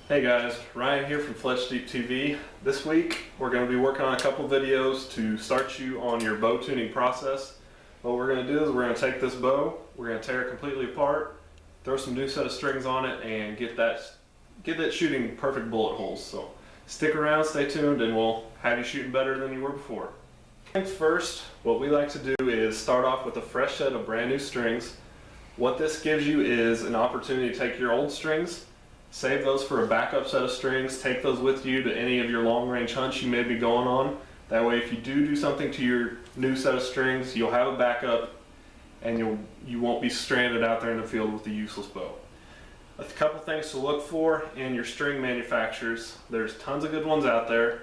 Hey guys, Ryan here from Fletch Deep TV. This week we're going to be working on a couple videos to start you on your bow tuning process. What we're going to do is we're going to take this bow, we're going to tear it completely apart, throw some new set of strings on it, and get that shooting perfect bullet holes. So stick around, stay tuned, and we'll have you shooting better than you were before. First, what we like to do is start off with a fresh set of brand new strings. What this gives you is an opportunity to take your old strings, save those for a backup set of strings, take those with you to any of your long range hunts you may be going on. That way if you do something to your new set of strings, you'll have a backup and you won't be stranded out there in the field with a useless bow. A couple things to look for in your string manufacturers. There's tons of good ones out there.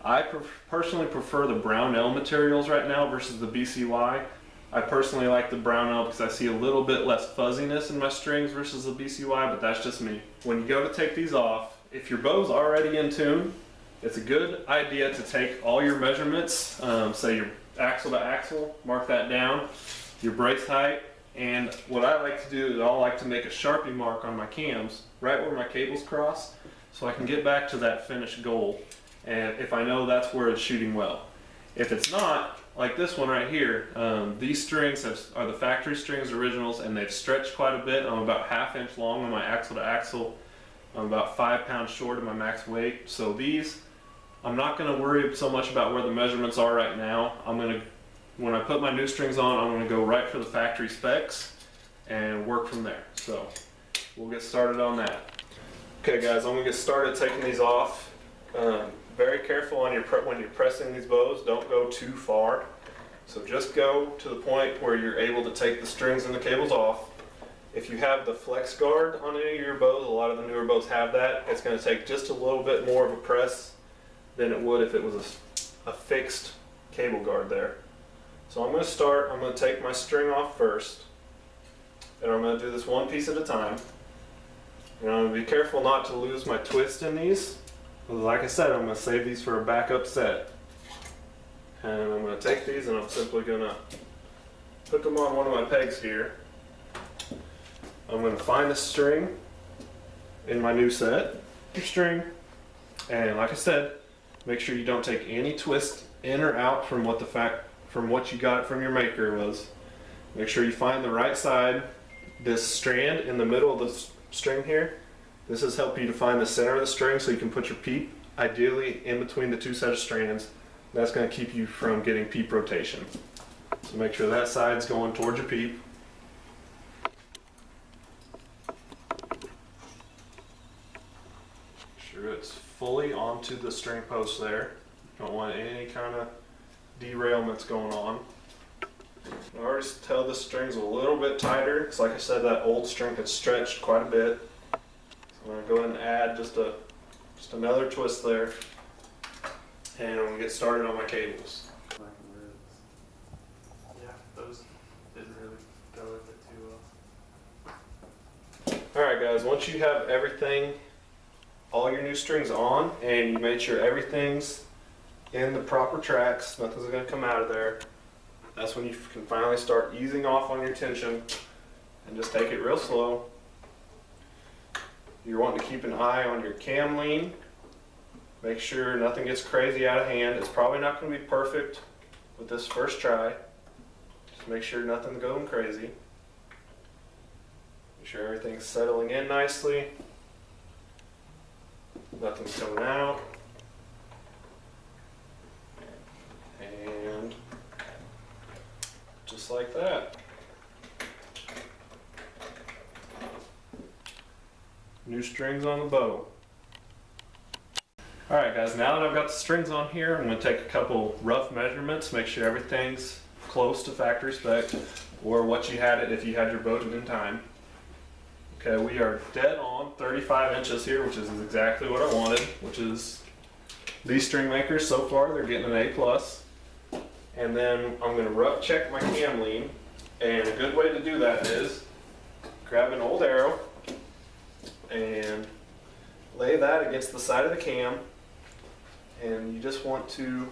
I personally prefer the Brownell materials right now versus the BCY. I personally like the Brownell because I see a little bit less fuzziness in my strings versus the BCY, but that's just me. When you go to take these off, if your bow's already in tune, it's a good idea to take all your measurements, say your axle to axle, mark that down, your brace height, and what I like to do is I like to make a Sharpie mark on my cams right where my cables cross so I can get back to that finished goal, and if I know that's where it's shooting well. If it's not, like this one right here, these strings are the factory strings originals, and they've stretched quite a bit. I'm about ½ inch long on my axle to axle. I'm about 5 pounds short of my max weight. So these, I'm not going to worry so much about where the measurements are right now. When I put my new strings on, I'm going to go right for the factory specs and work from there. So we'll get started on that. Okay guys, I'm going to get started taking these off. Very careful on when you're pressing these bows. Don't go too far. So just go to the point where you're able to take the strings and the cables off. If you have the flex guard on any of your bows, a lot of the newer bows have that, it's going to take just a little bit more of a press than it would if it was a fixed cable guard there. So I'm going to take my string off first, and I'm going to do this one piece at a time. And I'm going to be careful not to lose my twist in these. Like I said, I'm going to save these for a backup set. And I'm going to take these and I'm simply going to hook them on one of my pegs here. I'm going to find the string in my new set, your string, and like I said, make sure you don't take any twist in or out from what you got from your maker was. Make sure you find the right side. This strand in the middle of the string here, this has helped you to find the center of the string so you can put your peep ideally in between the two set of strands. That's going to keep you from getting peep rotation. So make sure that side's going towards your peep. Make sure it's fully onto the string post there. Don't want any kind of derailments going on. I already tell this string's a little bit tighter because like I said, that old string had stretched quite a bit. I'm going to go ahead and add just another twist there, and I'm going to get started on my cables. Yeah, those didn't really go with it too well. Alright guys, once you have all your new strings on, and you made sure everything's in the proper tracks, nothing's going to come out of there, that's when you can finally start easing off on your tension and just take it real slow. You're wanting to keep an eye on your cam lean. Make sure nothing gets crazy out of hand. It's probably not going to be perfect with this first try. Just make sure nothing's going crazy. Make sure everything's settling in nicely. Nothing's coming out. And just like that. New strings on the bow. Alright guys, now that I've got the strings on here, I'm going to take a couple rough measurements, make sure everything's close to factory spec, or what you had it if you had your bow in time. Okay, we are dead on 35 inches here, which is exactly what I wanted, which is these string makers so far, they're getting an A+. And then I'm going to rough check my cam lean, and a good way to do that is grab an old arrow and lay that against the side of the cam, and you just want to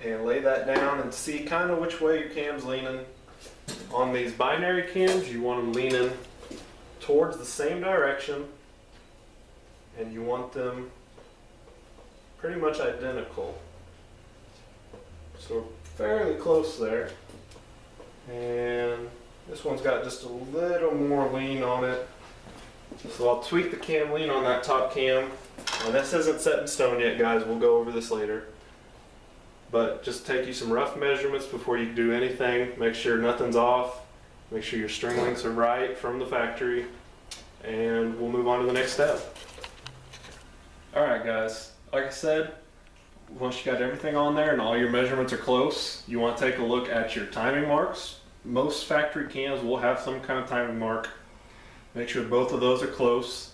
lay that down and see kind of which way your cam's leaning. On these binary cams, you want them leaning towards the same direction, and you want them pretty much identical. So fairly close there. And this one's got just a little more lean on it. So I'll tweak the cam lean on that top cam. Now this isn't set in stone yet, guys. We'll go over this later. But just take you some rough measurements before you do anything. Make sure nothing's off. Make sure your string lengths are right from the factory. And we'll move on to the next step. Alright guys, like I said, once you got everything on there and all your measurements are close, you want to take a look at your timing marks. Most factory cams will have some kind of timing mark. Make sure both of those are close.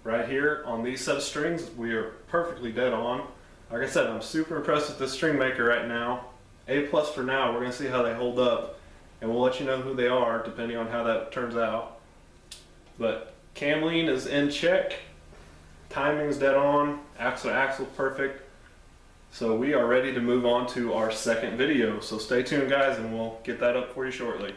Right here on these set of strings, we are perfectly dead on. Like I said, I'm super impressed with this string maker right now. A+ for now. We're going to see how they hold up, and we'll let you know who they are depending on how that turns out. But cam lean is in check, timing's dead on, axle to axle perfect. So we are ready to move on to our second video. So stay tuned guys, and we'll get that up for you shortly.